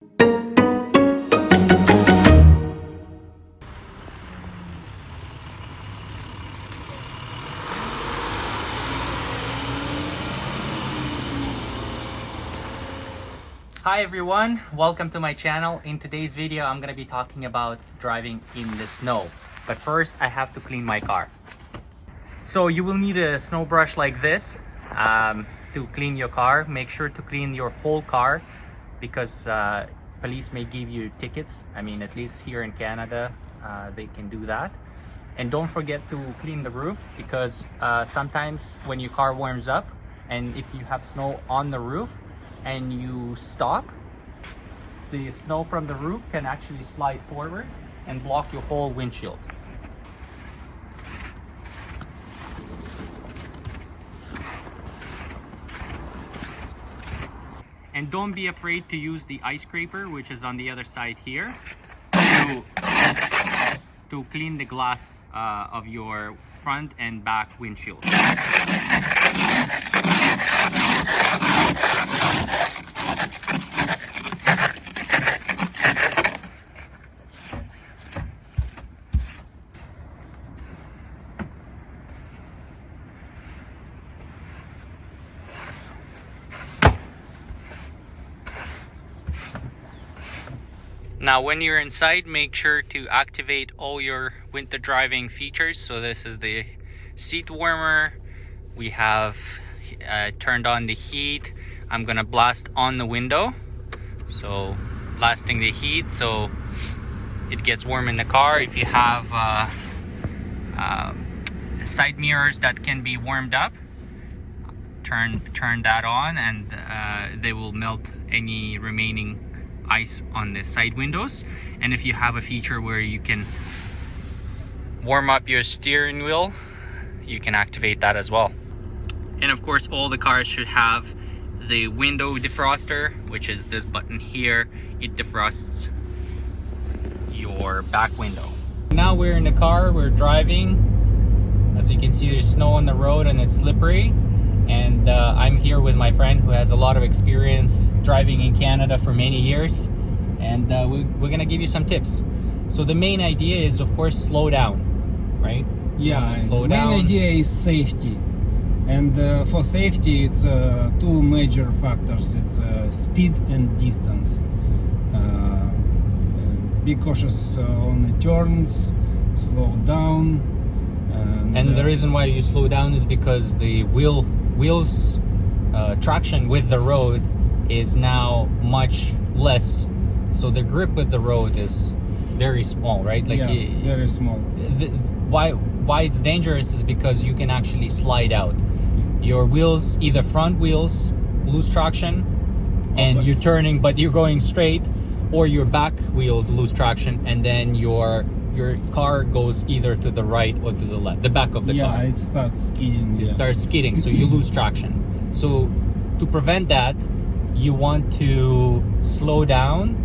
Hi everyone, welcome to my channel. In today's video, I'm gonna be talking about driving in the snow. But first, I have to clean my car. So you will need a snow brush like this to clean your car. Make sure to clean your whole car because police may give you tickets. I mean, at least here in Canada, they can do that. And don't forget to clean the roof because sometimes when your car warms up and if you have snow on the roof, and you stop, the snow from the roof can actually slide forward and block your whole windshield. And don't be afraid to use the ice scraper, which is on the other side here, to clean the glass of your front and back windshield. Now when you're inside, make sure to activate all your winter driving features. So this is the seat warmer. We have turned on the heat. I'm gonna blast on the window. So blasting the heat so it gets warm in the car. If you have side mirrors that can be warmed up, turn that on and they will melt any remaining ice on the side windows. And if you have a feature where you can warm up your steering wheel, you can activate that as well. And of course, all the cars should have the window defroster, which is this button here. It defrosts your back window. Now we're in the car, we're driving. As you can see, there's snow on the road and it's slippery. And I'm here with my friend who has a lot of experience driving in Canada for many years. And we're gonna give you some tips. So the main idea is, of course, slow down, right? Yeah, slow main down. idea is safety. And for safety, it's two major factors. It's speed and distance. Be cautious on the turns, slow down. And the reason why you slow down is because the wheels traction with the road is now much less, so the grip with the road is very small, right? Like, yeah, very small. Why it's dangerous is because you can actually slide out. Your wheels, either front wheels lose traction and you're turning but you're going straight, or your back wheels lose traction and then your car goes either to the right or to the left, the back of the car. Yeah, it starts skidding. It starts skidding, so you lose traction. So to prevent that, you want to slow down,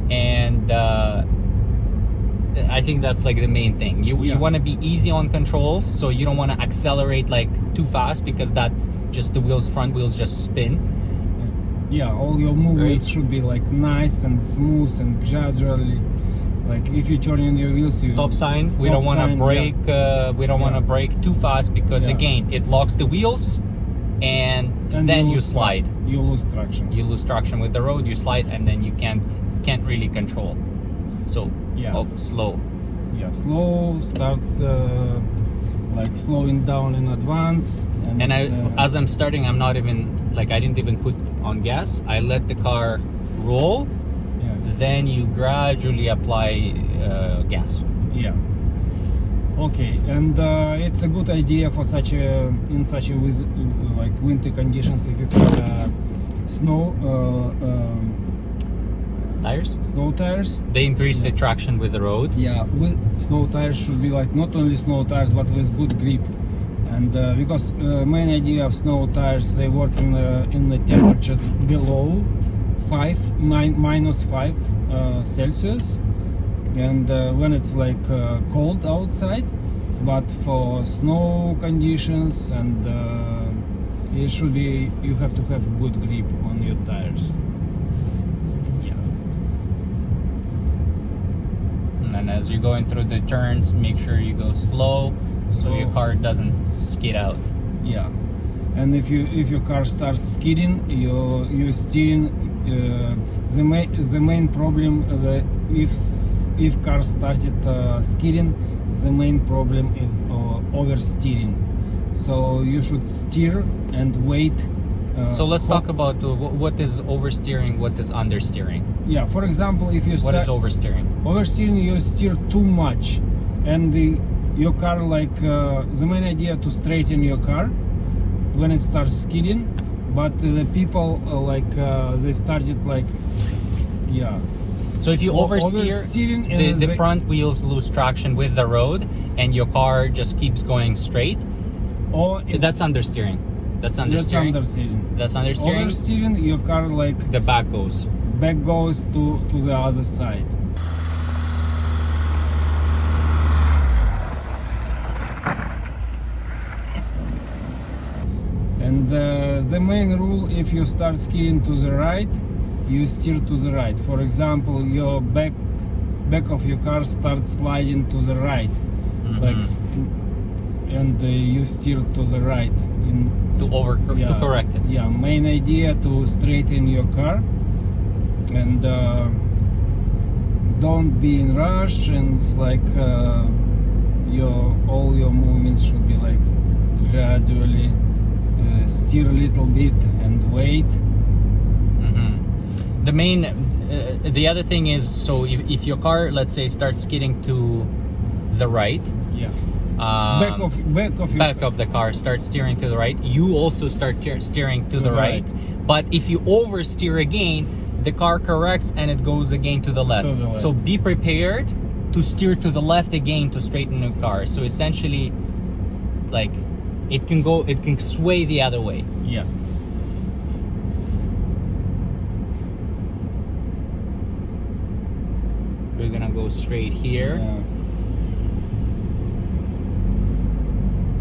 and I think that's like the main thing. You want to be easy on controls, so you don't want to accelerate like too fast because that just the front wheels just spin. Yeah, all your movements should be like nice and smooth and gradually. Like if you turn in your wheels, stop sign. We don't want to brake. We don't want to brake too fast because again, it locks the wheels, and then you slide. You lose traction. You lose traction with the road. You slide, and then you can't really control. So slow. Yeah, slow. Start like slowing down in advance. And as I'm starting, I'm not even like I didn't even put on gas. I let the car roll. Then you gradually apply gas. Yeah. Okay, and it's a good idea for in such a like winter conditions if you have snow tires. Snow tires. They increase the traction with the road. Yeah, with snow tires should be like not only snow tires but with good grip. And because main idea of snow tires, they work in the temperatures below minus 5 Celsius, and when it's like cold outside, but for snow conditions and you have to have good grip on your tires. Yeah. as you're going through the turns, make sure you go slow so your car doesn't skid out. Yeah, and if your car starts skidding, your steering. The main problem if car started skidding, the main problem is oversteering. So you should steer and wait. So let's talk about what is oversteering, what is understeering. Yeah, for example, if you what is oversteering? Oversteering, you steer too much, and your car the main idea to straighten your car when it starts skidding, but the people they started yeah. So if you oversteer, the front wheels lose traction with the road, and your car just keeps going straight. That's understeering. That's understeering. That's understeering. Oversteering, your car the back goes to the other side. And the main rule, if you start skidding to the right, you steer to the right. For example, your back of your car starts sliding to the right, and you steer to the right to correct it. Yeah, main idea to straighten your car, and don't be in rush, and it's all your movements should be gradually. Steer a little bit and wait. The other thing is, so if your car, let's say, starts skidding to the right, back of the car starts steering to the right, you also start steering to the right. But if you oversteer again, the car corrects and it goes again to the left. So be prepared to steer to the left again to straighten the car. So essentially, it can sway the other way. Yeah. We're gonna go straight here.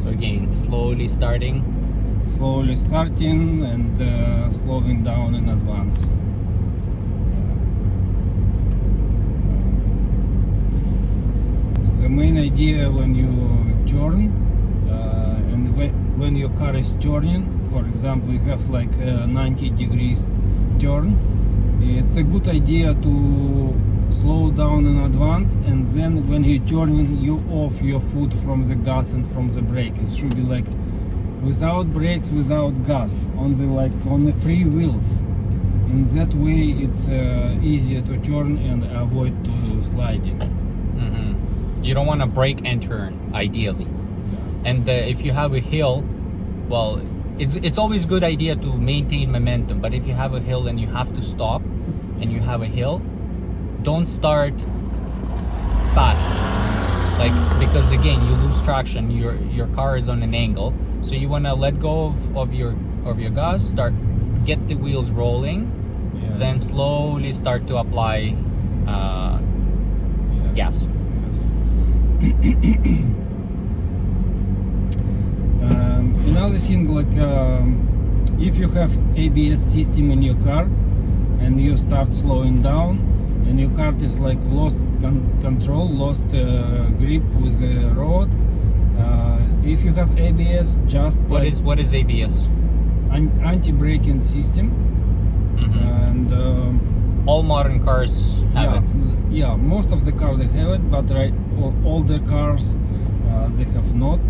So again, slowly starting and slowing down in advance. The main idea when you turn, when your car is turning, for example, you have a 90 degrees turn, it's a good idea to slow down in advance, and then when you're turning, you off your foot from the gas and from the brake. It should be without brakes, without gas, on the free wheels. In that way, it's easier to turn and avoid to sliding. You don't want to brake and turn, ideally. And if you have a hill, well, it's always a good idea to maintain momentum. But if you have a hill and you have to stop, and you have a hill, don't start fast. Because again, you lose traction. Your car is on an angle, so you want to let go of your gas. Get the wheels rolling, then slowly start to apply gas. Another thing, if you have ABS system in your car and you start slowing down and your car is lost control, lost grip with the road, if you have ABS, just what is ABS? Anti-braking system. And all modern cars have it. Yeah, most of the cars they have it, but older cars they have not.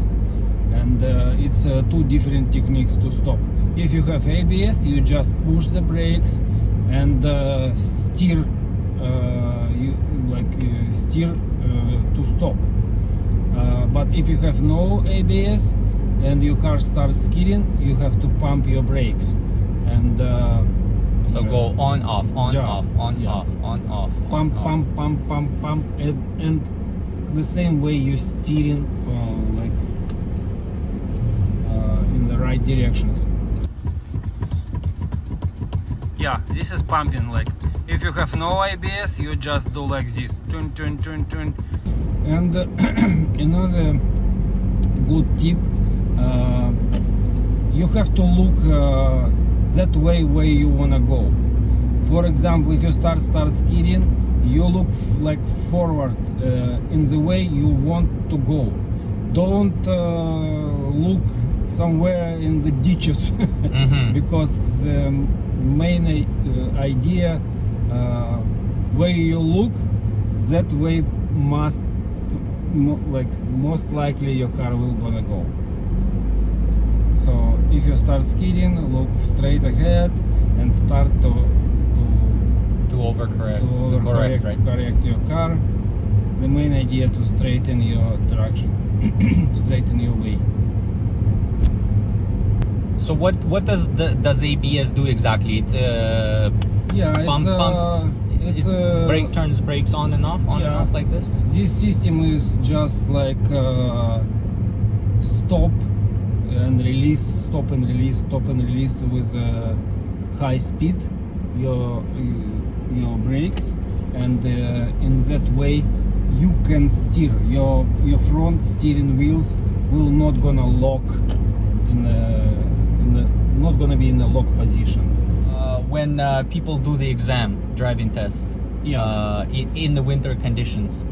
And it's two different techniques to stop. If you have ABS, you just push the brakes and steer, steer to stop. But if you have no ABS and your car starts skidding, you have to pump your brakes and so go on off, on off, on off, on off, pump, and the same way you're steering in the right directions. Yeah, this is pumping. If you have no ABS, you just do like this, turn. And another good tip, you have to look that way where you wanna go. For example, if you start skidding, you look like forward in the way you want to go. Don't look somewhere in the ditches because the main idea where you look, that way most likely your car will gonna go. So if you start skidding, look straight ahead and start to overcorrect, right? correct your car. The main idea to straighten your direction, straighten your way. So what does ABS do exactly? It pumps. Brake turns brakes on and off, and off like this. This system is just like stop and release, stop and release, stop and release with high speed. Your brakes, and in that way you can steer. Your front steering wheels will not gonna lock not gonna be in a lock position. When people do the exam driving test, in the winter conditions,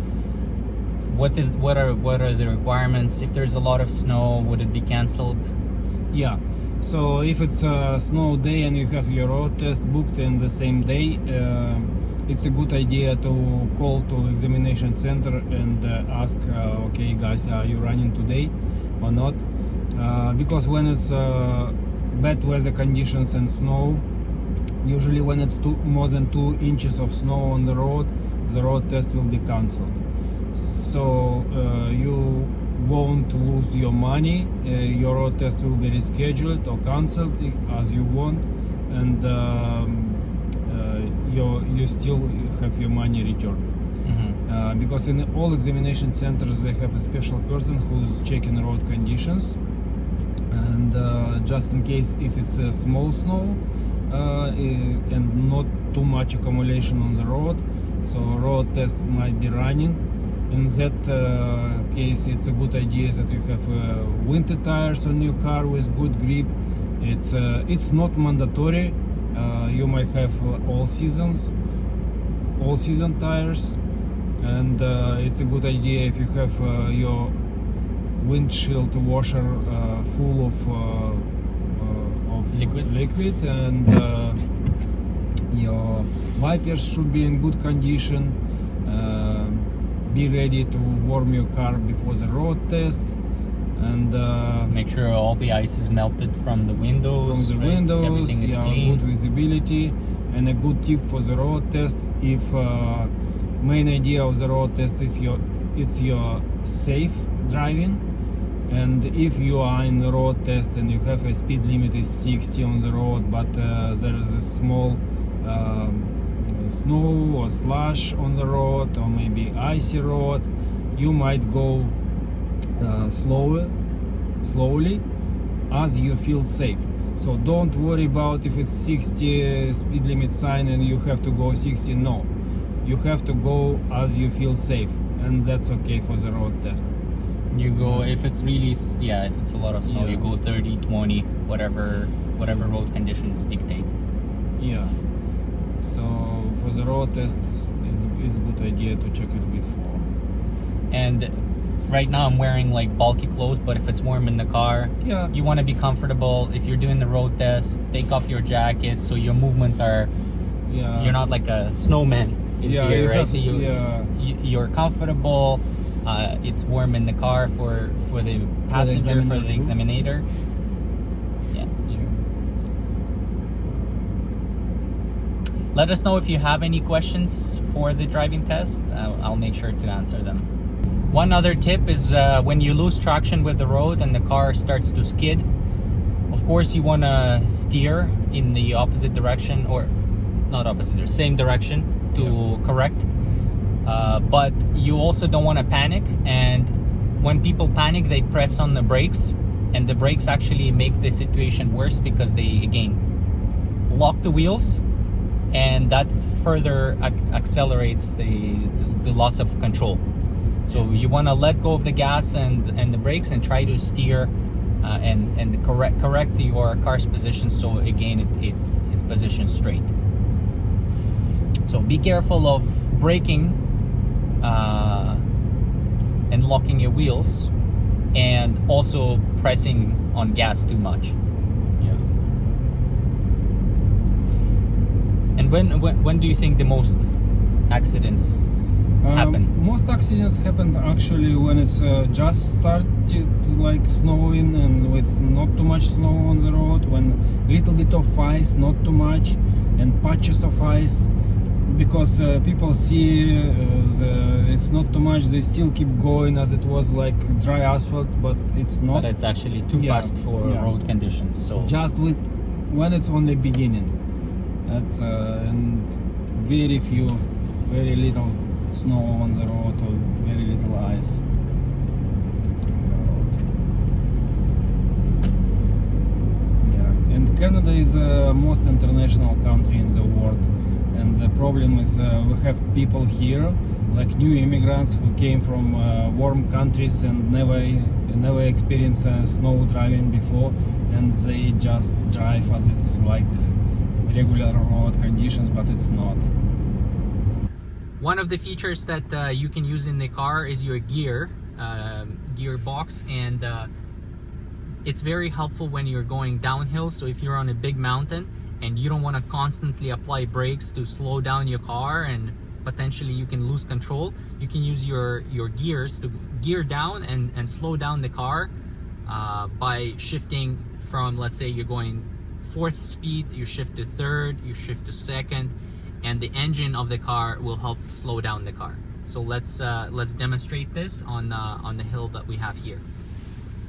what are the requirements? If there's a lot of snow, would it be cancelled? Yeah. So if it's a snow day and you have your road test booked in the same day, it's a good idea to call to examination center and ask, okay guys, are you running today or not? Because when it's bad weather conditions and snow, usually when it's more than 2 inches of snow on the road test will be cancelled. So you won't lose your money. Your road test will be rescheduled or cancelled as you want, and you still have your money returned. Because in all examination centers they have a special person who's checking road conditions, and just in case if it's a small snow and not too much accumulation on the road, so road test might be running. In that case, it's a good idea that you have winter tires on your car with good grip. It's not mandatory. You might have all season tires, and it's a good idea if you have your windshield washer full of liquid, and your wipers should be in good condition. Be ready to warm your car before the road test, and make sure all the ice is melted from the windows. Everything is clean. Good visibility. And a good tip for the road test: if main idea of the road test, it's your safe driving, and if you are in the road test and you have a speed limit is 60 on the road, but there is a small snow or slush on the road, or maybe icy road, you might go slowly as you feel safe. So don't worry about if it's 60 speed limit sign and you have to go 60. No, you have to go as you feel safe, and that's okay for the road test. You go if it's really if it's a lot of snow, you go 30, 20, whatever road conditions dictate. Yeah. So for the road tests, it's a good idea to check it before. And right now I'm wearing like bulky clothes, but if it's warm in the car, you want to be comfortable. If you're doing the road test, take off your jacket so your movements are, you're not like a snowman in here, right? You're comfortable. It's warm in the car for the passenger, for the examiner. Let us know if you have any questions for the driving test. I'll make sure to answer them. One other tip is when you lose traction with the road and the car starts to skid, of course you want to steer in the opposite direction, or not opposite, or same direction to correct. But you also don't want to panic, and when people panic they press on the brakes, and the brakes actually make the situation worse because they again lock the wheels, and that further accelerates the loss of control. So you want to let go of the gas and the brakes and try to steer and correct your car's position, so again it's positioned straight. So be careful of braking and locking your wheels, and also pressing on gas too much. Yeah. And when do you think the most accidents happen? Most accidents happen actually when it's just started like snowing and with not too much snow on the road, when little bit of ice, not too much, and patches of ice. Because people see it's not too much, they still keep going as it was like dry asphalt, but it's not. But it's actually too fast for road conditions. So just when it's on the beginning, that's and very little snow on the road or very little ice. Yeah, and Canada is the most international country in the world. And the problem is we have people here, like new immigrants who came from warm countries and never experienced snow driving before, and they just drive as it's like regular road conditions, but it's not. one of the features that you can use in the car is your gear box, and it's very helpful when you're going downhill. So if you're on a big mountain and you don't want to constantly apply brakes to slow down your car and potentially you can lose control, you can use your gears to gear down and slow down the car by shifting from, let's say you're going 4th speed, you shift to 3rd, you shift to 2nd, and the engine of the car will help slow down the car. So let's demonstrate this on the hill that we have here.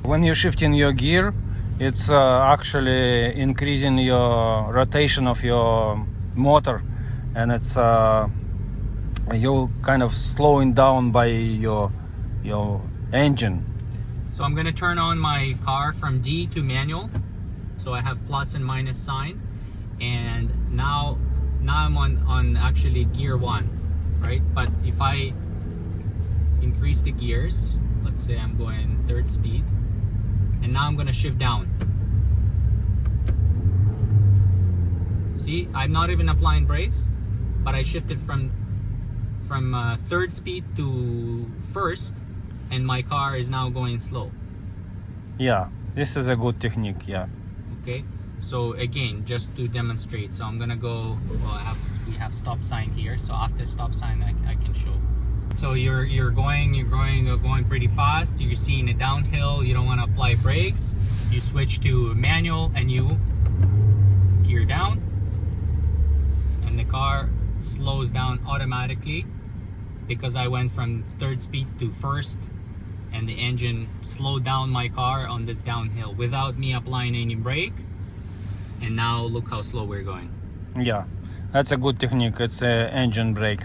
When you're shifting your gear, it's actually increasing your rotation of your motor, and it's you kind of slowing down by your engine. So I'm gonna turn on my car from D to manual. So I have plus and minus sign, and now I'm on actually gear 1, right? But if I increase the gears, let's say I'm going 3rd speed, and now I'm gonna shift down. See, I'm not even applying brakes, but I shifted from 3rd speed to 1st, and my car is now going slow. Yeah, this is a good technique. Yeah. Okay, so again, just to demonstrate, so I'm gonna go. Well, we have stop sign here, so after stop sign I can show. So you're going pretty fast. You're seeing a downhill. You don't want to apply brakes. You switch to manual and you gear down, and the car slows down automatically because I went from 3rd speed to 1st, and the engine slowed down my car on this downhill without me applying any brake. And now look how slow we're going. Yeah, that's a good technique. It's an engine brake.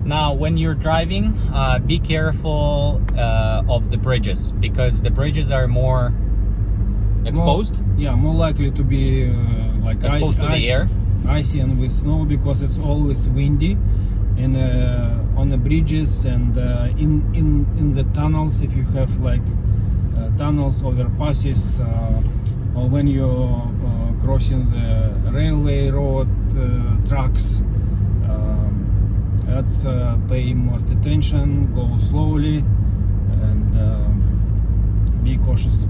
Now, when you're driving, be careful of the bridges, because the bridges are more exposed. More likely to be like exposed to the air, icy and with snow, because it's always windy. And on the bridges and in the tunnels, if you have like tunnels, overpasses, or when you're crossing the railway road tracks, that's pay most attention, go slowly, and be cautious.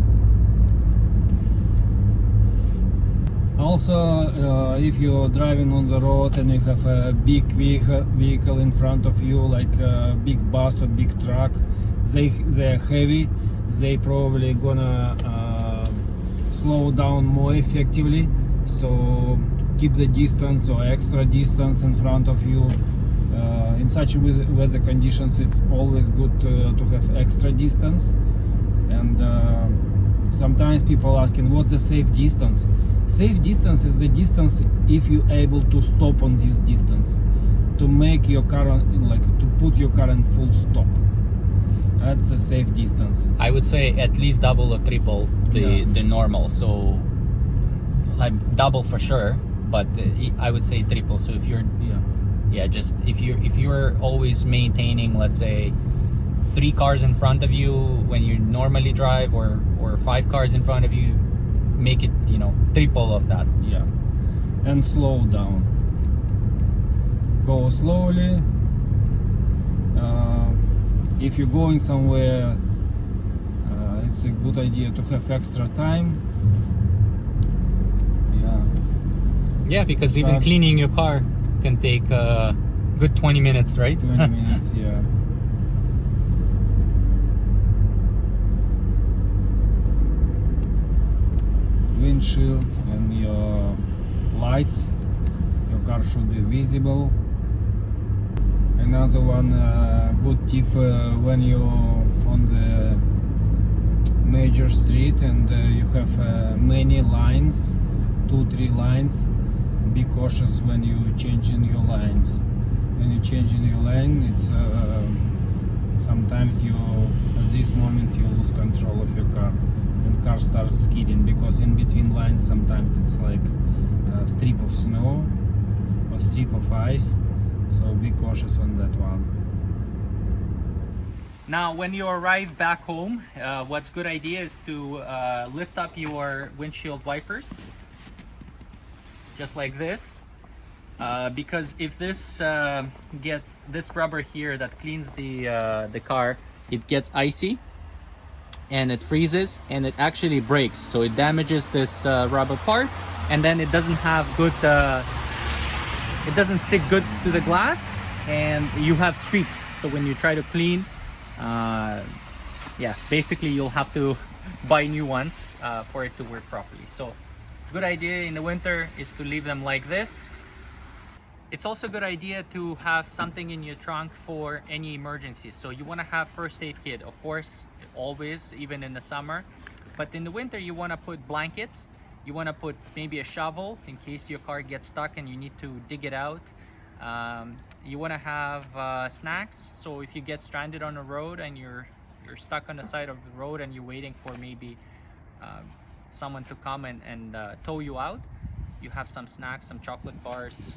Also, if you're driving on the road and you have a big vehicle in front of you, like a big bus or big truck, they're heavy, they probably gonna slow down more effectively. So keep the distance or extra distance in front of you. In such weather conditions, it's always good to have extra distance. And sometimes people asking, what's the safe distance? Safe distance is the distance if you're able to stop on this distance, to make your car to put your car in full stop. That's a safe distance. I would say at least double or triple the normal. So like double for sure, but I would say triple. So if you're just if you're always maintaining, let's say 3 cars in front of you when you normally drive, or 5 cars in front of you, make it triple of that. And slow down. go slowly. If you're going somewhere, it's a good idea to have extra time. Yeah, because even cleaning your car can take a good 20 minutes, right? 20 minutes, yeah. Windshield and your lights, your car should be visible. Another one good tip, when you're on the major street and you have many lines, 2-3 lines, be cautious when you changing your lines. When you changing your lane, it's sometimes at this moment you lose control of your car and car starts skidding, because in between lines sometimes it's like a strip of snow or strip of ice, so be cautious on that one. Now, when you arrive back home, what's good idea is to lift up your windshield wipers, just like this, because if this gets this rubber here that cleans the car, it gets icy and it freezes and it actually breaks, so it damages this rubber part, and then it doesn't have good, it doesn't stick good to the glass, and you have streaks. So when you try to clean, yeah, basically you'll have to buy new ones for it to work properly. So good idea in the winter is to leave them like this. It's also a good idea to have something in your trunk for any emergencies. So you want to have first aid kit, of course, always, even in the summer. But in the winter, you want to put blankets. You want to put maybe a shovel in case your car gets stuck and you need to dig it out. You want to have snacks. So if you get stranded on a road and you're stuck on the side of the road and you're waiting for maybe someone to come and tow you out, you have some snacks, some chocolate bars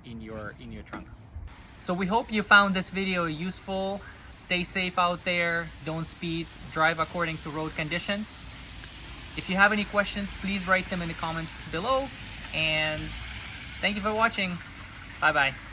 in your trunk. So we hope you found this video useful. Stay safe out there, don't speed, drive according to road conditions. If you have any questions, please write them in the comments below, and thank you for watching. Bye bye.